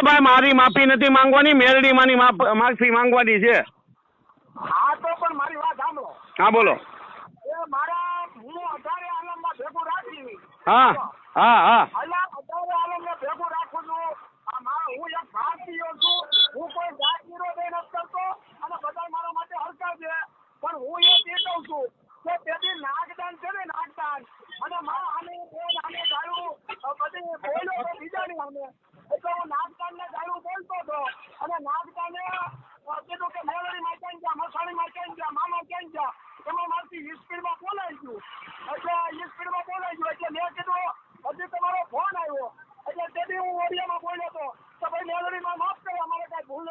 ભાઈ મારી માફી નથી માંગવાની, મેલડી માની માફી માંગવાની છે. હા તો પણ મારી વાત સાંભળો. હા બોલો. એ મારા હું 18 આલમમાં ભેગું રાખી. હા હા હા અલા 18 આલમને ભેગું રાખું છું. આ મારા હું એક ભારતીય છું. હું કોઈ જાત વિરોધ નથી કરતો અને બધા મારા માટે હરકત છે. પણ હું એ ચેતવું છું કે તેથી નાગદાન છે ને નાગદાન અને મારા આને ગાળું બધી બોલ્યો તો બીજાની સામે એટલે હું નાગદાનને ગાળું બોલતો હતો અને નાગદાને કીધું કે મેલડીમાં ક્યાં ગયા, મસાણીમાં ક્યાં ગયા, મામા ક્યાં ગયા, એમાં મારથી સ્પીડમાં બોલાઈ ગયું. એટલે સ્પીડમાં બોલાઈ ગયું એટલે મેં કીધું હજી તમારો ફોન આવ્યો એટલે તેથી હું ઓડિયામાં બોલ્યો હતો કે ભાઈ મેલડીમાં માફ કરો, અમારે કઈ ભૂલ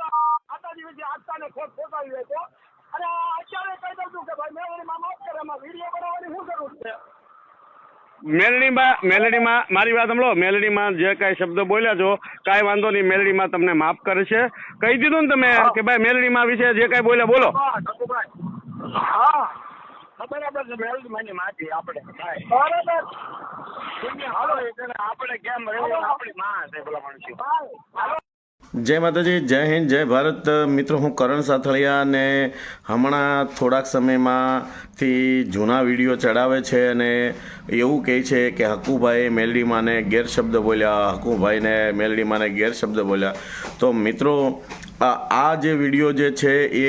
માતાજી વિશે આજતાને ખોટ ફોટાવી હોય તો. અને અત્યારે કહી દઉં છું કે ભાઈ મેલડીમાં માફ કરે, એમાં વિડીયો બનાવવાની શું જરૂર છે? મેલડીમાં મારી વાત સાંભળો. મેલડીમાં જે કાંઈ શબ્દ બોલ્યા છો કાંઈ વાંધો નહીં, મેલડીમાં તમને માફ કરશે. કહી દીધું ને તમે કે ભાઈ મેલડીમાં વિશે જે કાંઈ બોલ્યા બોલો. હા બરાબર છે. મેલડીમાંની માફી આપણે બરાબર. હાલો આપણે કેમ રહેવું, આપણી માં છે પેલા માણસો. જય માતાજી, જય હિન્દ, જય ભારત. મિત્રો હું કરણ સાથળિયા અને હમણાં થોડાક સમયમાંથી જૂના વિડીયો ચડાવે છે અને એવું કહે છે કે હકુભાઈ મેલડીમાને ગેરશબ્દ બોલ્યા, હકુભાઈને મેલડીમાને ગેરશબ્દ બોલ્યા. તો મિત્રો આ જે વિડીયો જે છે એ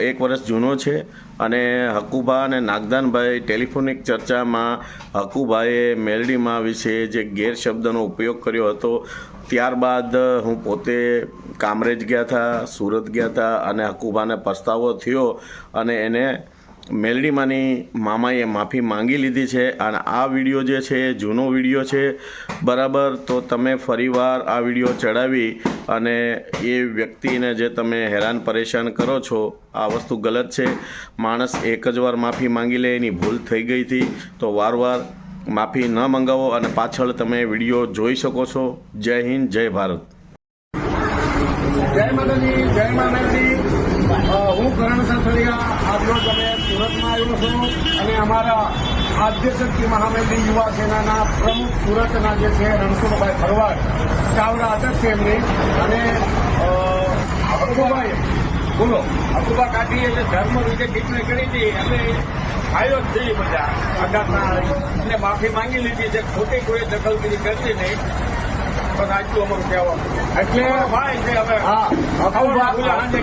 1 વર્ષ જૂનો છે અને હકુભા અને નાગદાનભાઈ ટેલિફોનિક ચર્ચામાં હકુભાઈએ મેલડીમા વિશે જે ગેરશબ્દનો ઉપયોગ કર્યો હતો. ત્યારબાદ હું પોતે કામરેજ ગયા હતા, સુરત ગયા હતા અને હકુભાને પસ્તાવો થયો અને એને મેલડીમાની મામાએ માફી માંગી લીધી છે. અને આ વિડીયો જે છે એ જૂનો વિડીયો છે બરાબર. તો તમે ફરીવાર આ વિડીયો ચડાવી અને એ વ્યક્તિને જે તમે હેરાન પરેશાન કરો છો આ વસ્તુ ગલત છે. માણસ એક જ વાર માફી માંગી લે, એની ભૂલ થઈ ગઈ હતી તો વારવાર માફી ન મંગાવો અને પાછળ તમે વિડીયો જોઈ શકો છો. જય હિન્દ, જય ભારત. જય માતાજી, જય મા મેલડી. હું કરણ સાથળિયા. આજરોજ અમે સુરતમાં આવ્યો છું અને અમારા આદ્યશક્તિ મહામેલડી યુવા સેનાના પ્રમુખ સુરતના જે છે રણછોડભાઈ ભરવાડ ચાવડા અધ્યક્ષ છે એમની અને હકુભાઈ બોલો હકુભા કાઢી એટલે ધર્મ વિશે ટીપણી કરી હતી એટલે આવ્યો જ થઈ બધા આઘાતના એટલે માફી માંગી લીધી છે. ખોટી કોઈ દખલગીરી કરતી નહીં. બસ આટલું અમારું કહેવાનું એટલે ભાઈ છે. હવે હા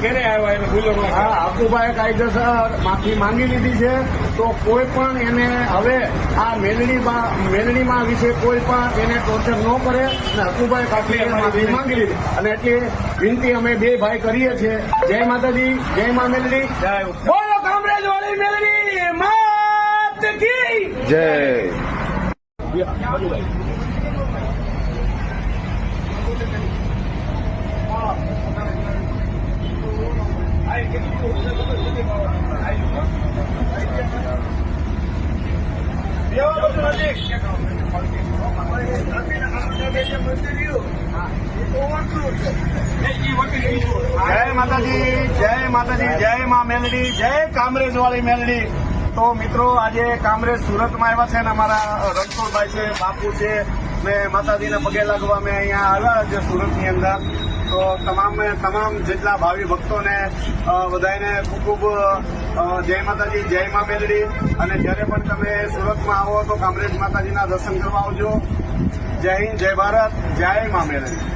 ઘેરે આવ્યા એને ભૂલો. હા હકુભાઈએ કાયદેસર માફી માંગી લીધી છે. તો કોઈ પણ એને હવે આ મેલડીમાં વિશે કોઈ પણ એને ટોર્ચર ન કરે અને હકુભાઈ કાઢી માફી માંગી લીધી અને એટલી વિનંતી અમે બે ભાઈ કરીએ છીએ. જય માતાજી, જય મા મેલડી, જય બોલો કામરેજ વાળી મેલડી માત કી જય. જય માતાજી, જય માતાજી, જય મા મેલડી, જય કામરેજ વાળી મેલડી. તો મિત્રો આજે કામરેજ સુરતમાં આવ્યા છે ને અમારા રણછોડભાઈ છે, બાપુ છે ને માતાજીને પગે લાગવા અમે અહીંયા આવ્યા છે સુરતની અંદર. તો તમામ જેટલા ભાવિ ભક્તોને બધાને ખૂબ ખૂબ જય માતાજી, જય મા મેલડી. અને જ્યારે પણ તમે સુરતમાં આવો તો કામરેજ માતાજીના દર્શન કરવા આવજો. જય હિન્દ, જય ભારત, જય મા મેલડી.